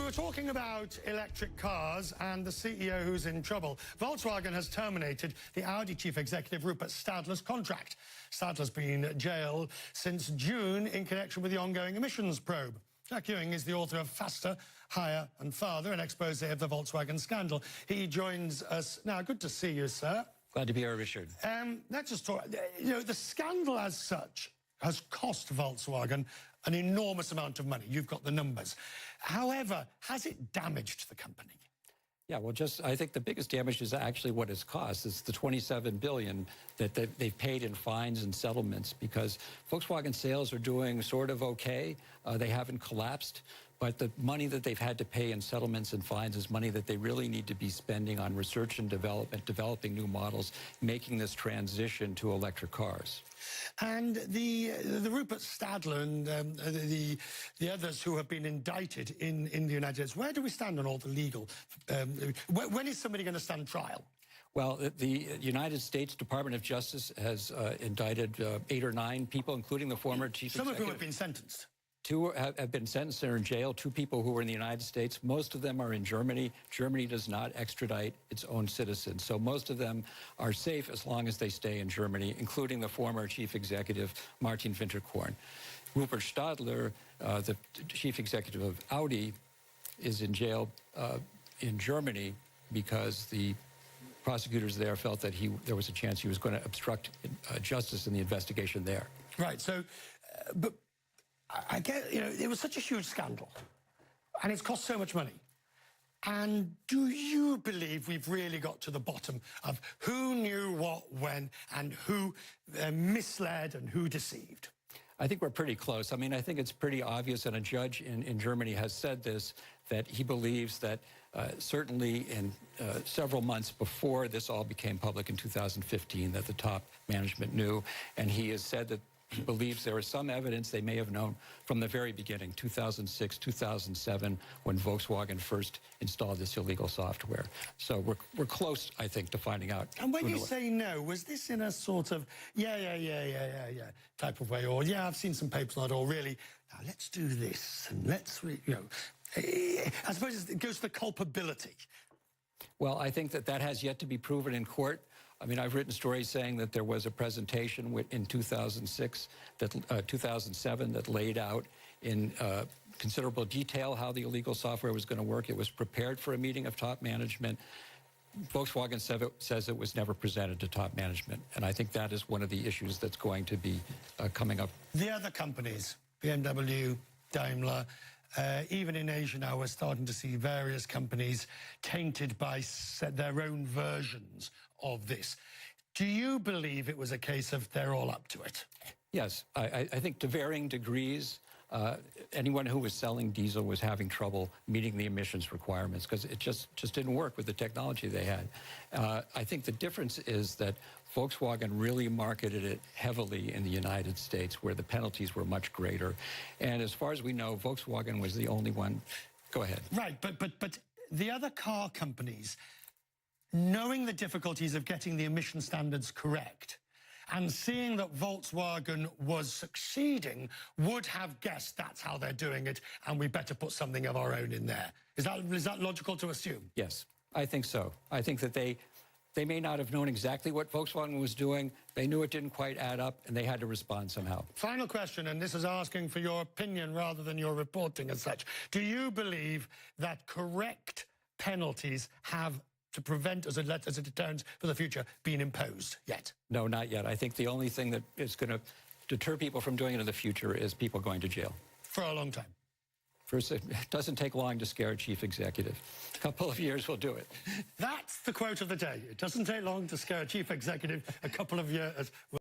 were talking about electric cars and the CEO who's in trouble. Volkswagen has terminated the Audi chief executive Rupert Stadler's contract. Stadler's been jailed since June in connection with the ongoing emissions probe. Jack Ewing is the author of Faster, Higher and Farther, an expose of the Volkswagen scandal. He joins us now. Good to see you, sir. Glad to be here, Richard. Let's just talk. The scandal as such has cost Volkswagen an enormous amount of money. You've got the numbers. However, has it damaged the company? Yeah, well, I think the biggest damage is actually what it's cost. It's the $27 billion that they've paid in fines and settlements, because Volkswagen sales are doing sort of okay. They haven't collapsed, but the money that they've had to pay in settlements and fines is money that they really need to be spending on research and development, developing new models, making this transition to electric cars. And the Rupert Stadler and the others who have been indicted in the United States, where do we stand on all the legal? When is somebody going to stand trial? Well, the United States Department of Justice has indicted 8 or 9 people, including the former chief executive. Some of whom have been sentenced. 2 have been sentenced. They're in jail. 2 people who were in the United States. Most of them are in Germany. Germany does not extradite its own citizens. So most of them are safe as long as they stay in Germany, including the former chief executive, Martin Winterkorn. Rupert Stadler, the chief executive of Audi, is in jail in Germany because the prosecutors there felt that there was a chance he was going to obstruct justice in the investigation there. Right. So, but I get, it was such a huge scandal, and it's cost so much money. And do you believe we've really got to the bottom of who knew what when and who misled and who deceived? I think we're pretty close. I mean, I think it's pretty obvious, and a judge in Germany has said this, that he believes that certainly in several months before this all became public in 2015, that the top management knew, and he has said that he believes there is some evidence they may have known from the very beginning, 2006, 2007, when Volkswagen first installed this illegal software. So we're close, I think, to finding out. And when you say no, was this in a sort of yeah type of way, or yeah, I've seen some papers on it, or really, now let's do this and let's, I suppose it goes to the culpability. Well, I think that has yet to be proven in court. I mean, I've written stories saying that there was a presentation in 2006, 2007, that laid out in considerable detail how the illegal software was going to work. It was prepared for a meeting of top management. Volkswagen says it was never presented to top management, and I think that is one of the issues that's going to be coming up. The other companies, BMW, Daimler, even in Asia now, we're starting to see various companies tainted by their own versions of this. Do you believe it was a case of they're all up to it? Yes, I think to varying degrees. Anyone who was selling diesel was having trouble meeting the emissions requirements because it just didn't work with the technology they had. I think the difference is that Volkswagen really marketed it heavily in the United States, where the penalties were much greater. And as far as we know, Volkswagen was the only one. Go ahead. Right, but the other car companies, knowing the difficulties of getting the emission standards correct, and seeing that Volkswagen was succeeding, would have guessed that's how they're doing it, and we better put something of our own in there. Is that logical to assume? Yes, I think so. I think that they may not have known exactly what Volkswagen was doing. They knew it didn't quite add up, and they had to respond somehow. Final question, and this is asking for your opinion rather than your reporting as such. Do you believe that correct penalties have, to prevent as a deterrent for the future, being imposed yet? No, not yet. I think the only thing that is going to deter people from doing it in the future is people going to jail. For a long time. First, it doesn't take long to scare a chief executive. A couple of years will do it. That's the quote of the day. It doesn't take long to scare a chief executive. A couple of years.